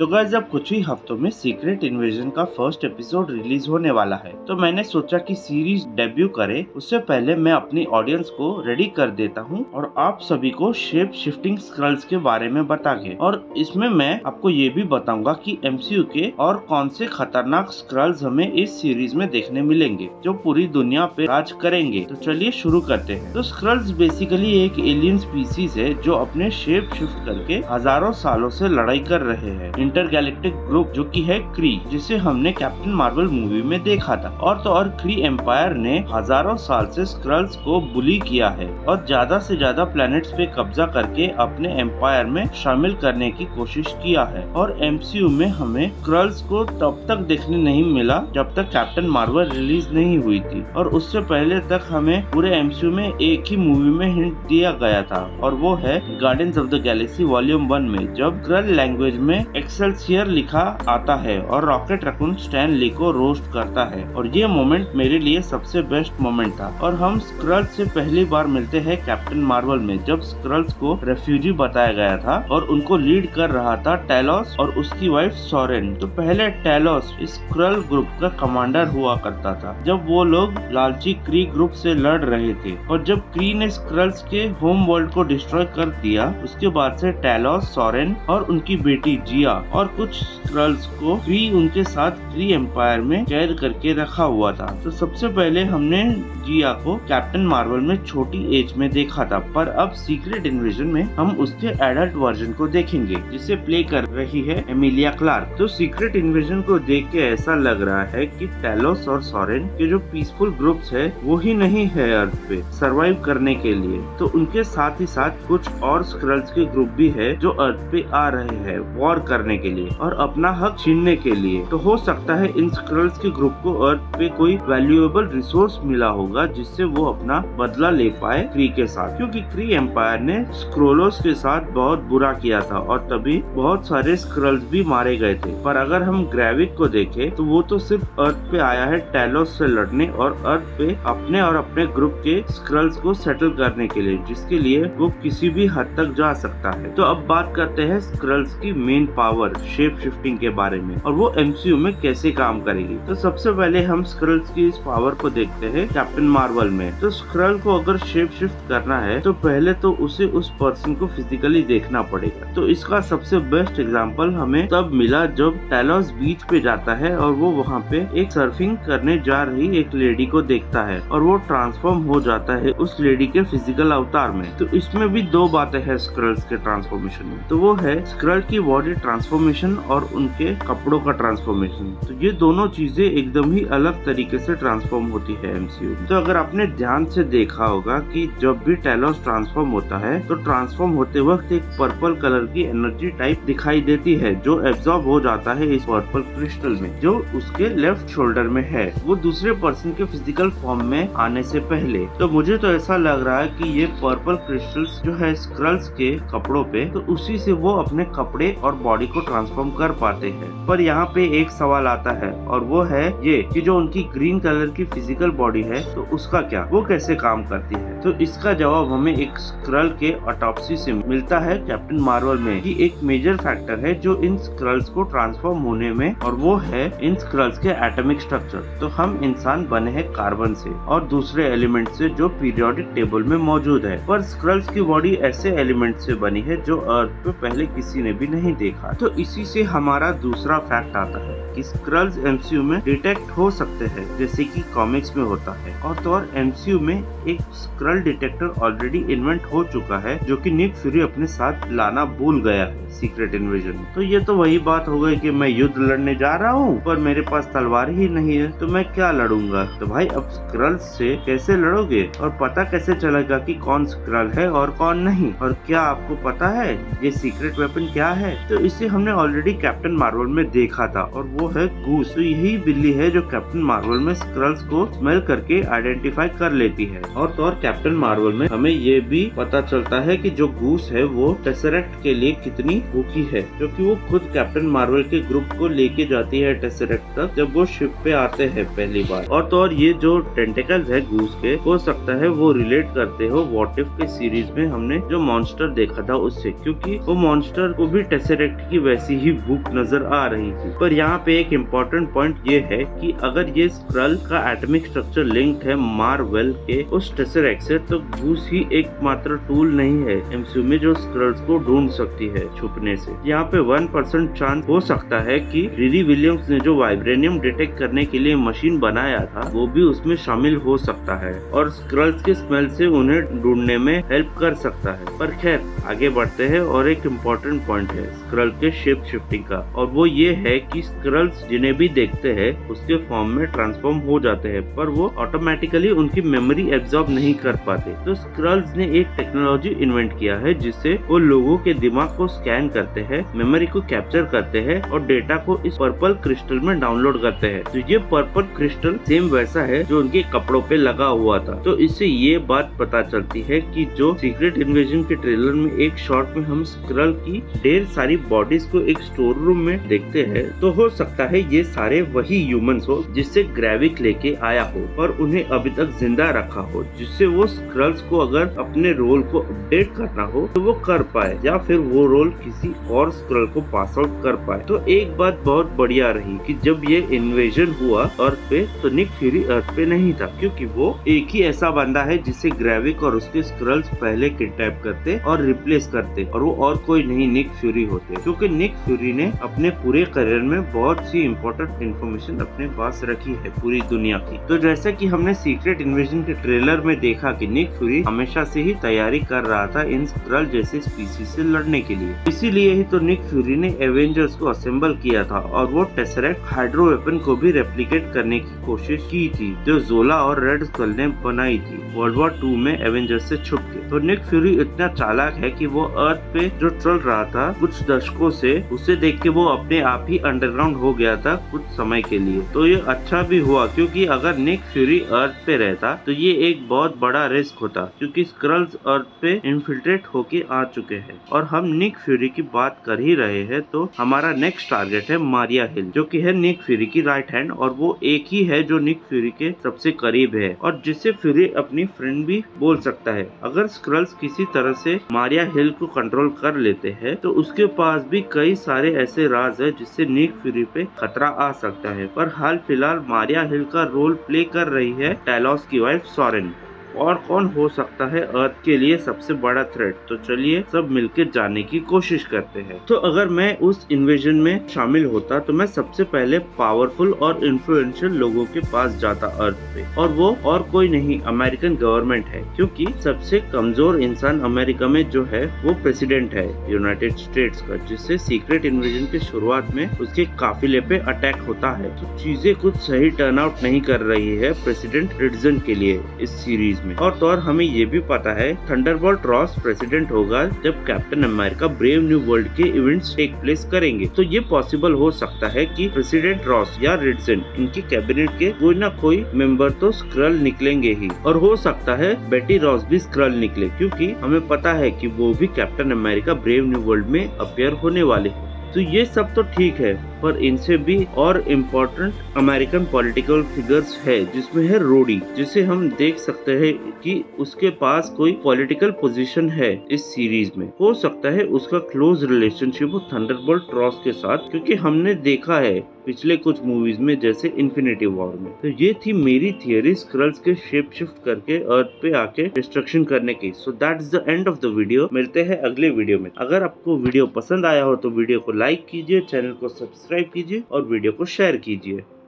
तो गाइस अब कुछ ही हफ्तों में सीक्रेट इन्वेजन का फर्स्ट एपिसोड रिलीज होने वाला है, तो मैंने सोचा कि सीरीज डेब्यू करे उससे पहले मैं अपनी ऑडियंस को रेडी कर देता हूं और आप सभी को शेप शिफ्टिंग स्क्रल्स के बारे में बता के, और इसमें मैं आपको ये भी बताऊंगा कि एमसीयू के और कौन से खतरनाक स्क्रल्स हमें इस सीरीज में देखने मिलेंगे जो पूरी दुनिया पे राज करेंगे। तो चलिए शुरू करते हैं। तो स्क्रल्स बेसिकली एक एलियन स्पीसीज है जो अपने शेप शिफ्ट करके हजारों सालों से लड़ाई कर रहे हैं। इंटरगैलेक्टिक ग्रुप जो कि है क्री, जिसे हमने कैप्टन मार्वल मूवी में देखा था। और तो और क्री एम्पायर ने हजारों साल से स्क्रल्स को बुली किया है और ज्यादा से ज्यादा प्लैनेट्स पे कब्जा करके अपने एम्पायर में शामिल करने की कोशिश किया है। और एमसीयू में हमें स्क्रल्स को तब तक देखने नहीं मिला जब तक कैप्टन मार्वल रिलीज नहीं हुई थी, और उससे पहले तक हमें पूरे एमसीयू में एक ही मूवी में हिंट दिया गया था, और वो है guardians of the Galaxy volume 1 में, जब स्क्रल लैंग्वेज में एक्सेल्सियर लिखा आता है और रॉकेट रकून स्टैन ली को रोस्ट करता है। और ये मोमेंट मेरे लिए सबसे बेस्ट मोमेंट था। और हम स्क्रल्स से पहली बार मिलते हैं कैप्टन मार्वल में, जब स्क्रल्स को रेफ्यूजी बताया गया था और उनको लीड कर रहा था टेलोस और उसकी वाइफ सोरेन। तो पहले टेलोस स्क्रल ग्रुप का कमांडर हुआ करता था जब वो लोग लालची क्री ग्रुप से लड़ रहे थे, और जब क्री ने स्क्रल्स के होम वर्ल्ड को डिस्ट्रॉय कर दिया, उसके बाद से टेलोस, सोरेन और उनकी बेटी जिया और कुछ स्क्रल्स को क्री उनके साथ क्री एम्पायर में कैद करके रखा हुआ था। तो सबसे पहले हमने जिया को कैप्टन मार्वल में छोटी एज में देखा था, पर अब सीक्रेट इन्वेजन में हम उसके एडल्ट वर्जन को देखेंगे जिसे प्ले कर रही है एमिलिया क्लार्क। तो सीक्रेट इन्वेजन को देख के ऐसा लग रहा है कि टेलोस और सोरेन के जो पीसफुल ग्रुप्स है वो ही नहीं है अर्थ पे सरवाइव करने के लिए, तो उनके साथ ही साथ कुछ और स्क्रल्स के ग्रुप भी है जो अर्थ पे आ रहे हैं वॉर करने के लिए और अपना हक छीनने के लिए। तो हो सकता है इन स्क्रल्स के ग्रुप को अर्थ पे कोई वैल्यूएबल रिसोर्स मिला होगा जिससे वो अपना बदला ले पाए क्री के साथ, क्योंकि क्री एम्पायर ने स्क्रोलोस के साथ बहुत बुरा किया था और तभी बहुत सारे स्क्रल्स भी मारे गए थे। पर अगर हम ग्रेविक को देखें तो वो तो सिर्फ अर्थ पे आया है टेलोस से लड़ने और अर्थ पे अपने और अपने ग्रुप के स्क्रल्स को सेटल करने के लिए, जिसके लिए वो किसी भी हद तक जा सकता है। तो अब बात करते हैं स्क्रल्स की मेन पावर शेप शिफ्टिंग के बारे में और वो एमसीयू में कैसे काम करेगी। तो सबसे पहले हम स्क्रल्स की इस पावर को देखते हैं कैप्टन मार्वल में। तो स्क्रल को अगर शेप शिफ्ट करना है तो पहले तो उसे उस पर्सन को फिजिकली देखना पड़ेगा। तो इसका सबसे बेस्ट एग्जांपल हमें तब मिला जब टेलोस बीच पे जाता है और वो वहाँ पे एक सर्फिंग करने जा रही एक लेडी को देखता है और वो ट्रांसफॉर्म हो जाता है उस लेडी के फिजिकल अवतार में। तो इसमें भी दो बातें हैं स्क्रल्स के ट्रांसफॉर्मेशन में, तो वो है स्क्रल की बॉडी ट्रांसफॉर्मेशन और उनके कपड़ों का ट्रांसफॉर्मेशन। तो ये दोनों चीजें एकदम ही अलग तरीके से ट्रांसफॉर्म होती है एमसीयू में। तो अगर आपने ध्यान से देखा होगा कि जब भी टेलोस ट्रांसफॉर्म होता है तो ट्रांसफॉर्म होते वक्त एक पर्पल कलर की एनर्जी टाइप दिखाई देती है जो एब्जॉर्ब हो जाता है इस पर्पल क्रिस्टल में जो उसके लेफ्ट शोल्डर में है, वो दूसरे पर्सन के फिजिकल फॉर्म में आने से पहले। तो मुझे तो ऐसा लग रहा है कि ये पर्पल क्रिस्टल्स जो है स्क्रल्स के कपड़ों पे, तो उसी से वो अपने कपड़े और बॉडी को ट्रांसफॉर्म कर पाते हैं। पर यहाँ पे एक सवाल आता है और वो है ये कि जो उनकी ग्रीन कलर की फिजिकल बॉडी है तो उसका क्या, वो कैसे काम करती है। तो इसका जवाब हमें एक स्क्रल के ऑटोप्सी से मिलता है कैप्टन मार्वल में कि एक मेजर फैक्टर है जो इन स्क्रल्स को ट्रांसफॉर्म होने में, और वो है इन स्क्रल्स के एटॉमिक स्ट्रक्चर। तो हम इंसान बने हैं कार्बन से और दूसरे एलिमेंट से जो पीरियोडिक टेबल में मौजूद है, पर स्क्रल्स की बॉडी ऐसे एलिमेंट से बनी है जो अर्थ पे पहले किसी ने भी नहीं देखा। तो इसी से हमारा दूसरा फैक्ट आता है कि स्क्रल्स एमसीयू में डिटेक्ट हो सकते हैं जैसे कि कॉमिक्स में होता है। और तो और एमसीयू में एक स्क्रल डिटेक्टर ऑलरेडी इन्वेंट हो चुका है जो कि निक फ्यूरी अपने साथ लाना भूल गया है सीक्रेट इन्वेजन में। तो ये तो वही बात हो गई कि मैं युद्ध लड़ने जा रहा हूँ पर मेरे पास तलवार ही नहीं है तो मैं क्या लड़ूंगा। तो भाई अब स्क्रल्स से कैसे लड़ोगे और पता कैसे चलेगा कि कौन स्क्रल है और कौन नहीं, और क्या आपको पता है ये सीक्रेट वेपन क्या है। तो इसे हमने ऑलरेडी कैप्टन मार्वल में देखा था और वो है गूस। तो यही बिल्ली है जो कैप्टन मार्वल में स्क्रल्स को स्मेल करके आइडेंटिफाई कर लेती है। और तो और कैप्टन मार्वल में हमें ये भी पता चलता है कि जो गूस है वो टेसरेक्ट के लिए कितनी भूखी है, क्योंकि वो खुद कैप्टन मार्वल के ग्रुप को लेके जाती है टेसरेक्ट तक जब वो शिप पे आते हैं पहली बार। और तो और ये जो टेंटिकल्स है गूस के, हो सकता है वो रिलेट करते हो व्हाट इफ के सीरीज में हमने जो मॉन्स्टर देखा था उससे, क्योंकि वो मॉन्स्टर को भी टेसरेक्ट की वैसी ही भूख नजर आ रही थी। पर यहाँ पे एक इम्पोर्टेंट पॉइंट ये है कि अगर ये स्क्रल का एटॉमिक स्ट्रक्चर लिंक्ड है मार्वेल के उस टेसरेक्ट से, तो गूस ही एकमात्र टूल नहीं है एमसीयू में जो स्क्रल्स को ढूंढ सकती है छुपने से। यहाँ पे 1% चांस हो सकता है कि रिरी विलियम्स ने जो वाइब्रेनियम डिटेक्ट करने के लिए मशीन बनाया था वो भी उसमें शामिल हो सकता है और स्क्रल्स के स्मेल से उन्हें ढूंढने में हेल्प कर सकता है। पर खैर आगे बढ़ते हैं और एक इम्पोर्टेंट पॉइंट है स्क्रल के शेप शिफ्टिंग का, और वो ये है कि स्क्रल्स जिन्हें भी देखते हैं उसके फॉर्म में ट्रांसफॉर्म हो जाते हैं, पर वो ऑटोमेटिकली उनकी मेमोरी एब्जॉर्ब नहीं कर पाते। तो स्क्रल्स ने एक टेक्नोलॉजी इन्वेंट किया है जिससे वो लोगों के दिमाग को स्कैन करते हैं, मेमोरी को कैप्चर करते हैं और डेटा को इस पर्पल क्रिस्टल में डाउनलोड करते हैं। तो ये पर्पल क्रिस्टल सेम वैसा है जो उनके कपड़ों पे लगा हुआ था। तो इससे ये बात पता चलती है कि जो सीक्रेट इन्वेजन के ट्रेलर में एक शॉट में हम स्क्रल की ढेर सारी बॉडीज को एक स्टोर रूम में देखते हैं, तो हो सकता है ये सारे वही ह्यूमंस हो जिससे ग्रेविक लेके आया हो और उन्हें अभी तक जिंदा रखा हो, जिससे वो स्क्रल्स को अगर अपने रोल को अपडेट करना हो तो वो कर पाए, या फिर वो रोल किसी और स्क्रल को पास आउट कर पाए। तो एक बात बहुत बढ़िया रही कि जब ये इन्वेजन हुआ अर्थ पे, तो निक फ्यूरी अर्थ पे नहीं था, क्योंकि वो एक ही ऐसा बंदा है जिसे ग्रेविक और उसके स्क्रल्स पहले किडनैप करते और रिप्लेस करते, और वो और कोई नहीं निक फ्यूरी होते, क्योंकि निक फ्यूरी ने अपने पूरे करियर में बहुत सी इम्पोर्टेंट इन्फॉर्मेशन अपने पास रखी है पूरी दुनिया की। तो जैसा कि हमने सीक्रेट इन्वेजन के ट्रेलर में देखा कि निक फ्यूरी हमेशा से ही तैयारी कर रहा था इन स्क्रल जैसे स्पीसीज से लड़ने के लिए, इसीलिए ही तो निक फ्यूरी ने एवेंजर्स को असेंबल किया था और वो टेसरेक्ट हाइड्रो वेपन को भी रेप्लिकेट करने की कोशिश की थी जो जोला और रेड स्कल ने बनाई थी वर्ल्ड वॉर 2 में एवेंजर्स से छुप के। तो निक फ्यूरी इतना चालाक है कि वो अर्थ पे जो चल रहा था कुछ दशकों से, उसे देख के वो अपने आप ही अंडरग्राउंड हो गया था कुछ समय के लिए। तो ये अच्छा भी हुआ, क्योंकि अगर निक फ्यूरी अर्थ पे रहता तो ये एक बहुत बड़ा रिस्क होता, क्योंकि स्क्रल्स अर्थ पे इन्फिल्ट्रेट होके आ चुके हैं। और हम निक फ्यूरी की बात कर ही रहे हैं तो हमारा नेक्स्ट टारगेट है मारिया हिल, जो कि है निक फ्यूरी की राइट हैंड, और वो एक ही है जो निक फ्यूरी के सबसे करीब है और जिसे फ्यूरी अपनी फ्रेंड भी बोल सकता है। अगर स्क्रल्स किसी तरह से मारिया हिल को कंट्रोल कर लेते हैं तो उसके पास भी कई सारे ऐसे राज है जिससे निक फ्यूरी पे खतरा आ सकता है। पर हाल फिलहाल मारिया हिल का रोल प्ले कर रही है टैलोस की वाइफ सोरेन। और कौन हो सकता है अर्थ के लिए सबसे बड़ा थ्रेट, तो चलिए सब मिलकर जानने की कोशिश करते हैं। तो अगर मैं उस इन्वेजन में शामिल होता तो मैं सबसे पहले पावरफुल और इन्फ्लुएंशियल लोगों के पास जाता अर्थ पे, और वो और कोई नहीं अमेरिकन गवर्नमेंट है, क्योंकि सबसे कमजोर इंसान अमेरिका में जो है वो प्रेसिडेंट है यूनाइटेड स्टेट्स का, जिससे सीक्रेट इन्वेजन के शुरुआत में उसके काफिले पे अटैक होता है। तो चीजें कुछ सही टर्न आउट नहीं कर रही है प्रेसिडेंट रिडजन के लिए इस सीरीज में। और तो और हमें ये भी पता है थंडरबोल्ट रॉस प्रेसिडेंट होगा जब captain America brave new world के इवेंट्स टेक प्लेस करेंगे। तो ये पॉसिबल हो सकता है कि प्रेसिडेंट रॉस या रिडजन इनके कैबिनेट के कोई ना कोई मेंबर तो स्क्रल निकलेंगे ही, और हो सकता है बेटी रॉस भी स्क्रल निकले, क्योंकि हमें पता है कि वो भी captain America brave new world में अपीयर होने वाले हैं। तो ये सब तो ठीक है, पर इनसे भी और इम्पोर्टेंट अमेरिकन पॉलिटिकल फिगर्स है, जिसमें है रोडी, जिसे हम देख सकते हैं कि उसके पास कोई पॉलिटिकल पोजीशन है इस सीरीज में। हो सकता है उसका क्लोज रिलेशनशिप हो थंडरबोल्ट रॉस के साथ, क्योंकि हमने देखा है पिछले कुछ मूवीज में जैसे इन्फिनिटी वॉर में। तो ये थी मेरी थियरी स्क्रल्स के शेप शिफ्ट करके अर्थ पे आके डिस्ट्रक्शन करने की। So that is the end of the video. मिलते हैं अगले वीडियो में। अगर आपको वीडियो पसंद आया हो तो वीडियो को लाइक कीजिए, चैनल को सब्सक्राइब कीजिए और वीडियो को शेयर कीजिए।